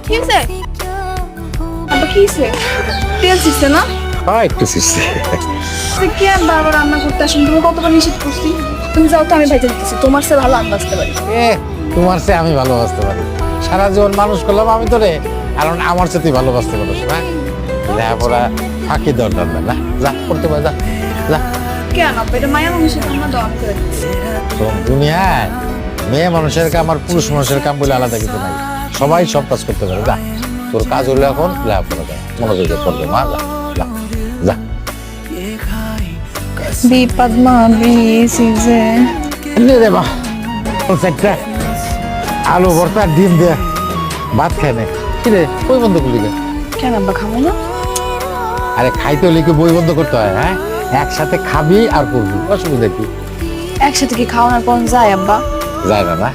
কি হয়েছে? আব্বা কি হয়েছে? তেল ছিটছে না? হ্যাঁ একটু শিখছি। তুই কি আর বারবার রান্না করতে আসেন? তুমি কতবার নিষেধ করছি? তুমি যাও তো, আমি ভাইজা দিতেছি। তোমার সে ভালো আমি বাঁচতে পারি। তোমার চেয়ে আমি ভালোবাসতে পারি। সারা জীবন মানুষ করলাম আমি তোরে, কারণ আমার চেয়ে তুই ভালোবাসতে পারিস না। লেখাপড়া ফাঁকি দরকার না, যা করতে পারে, যা যা। কেন আব্বা, এটা মায়া মানুষের আমরা দম করে দিচ্ছি। শোন, দুনিয়ায় মেয়ে মানুষের কাম আর পুরুষ মানুষের কাম বলে আলাদা কিছু নাই। সবাই সব কাজ করতে পারে। যা, তোর কাজ হলো এখন লেখাপড়া কর, মনোযোগ করবে মা, যা যা যা। বি পদ্মা বি সিজে নে রে মা, একটা আলু ভর্তা ডিম দে, ভাত খায় নে। কি রে, বই বন্ধ করলি কেন? কেন আব্বা খাবো না? আরে খাইতে হলে কি বই বন্ধ করতে হয়? হ্যাঁ, একসাথে খাবি আর পড়বি, অসুবিধা কি? একসাথে কি খাওয়ানোর পর যায় আব্বা? যায় না না,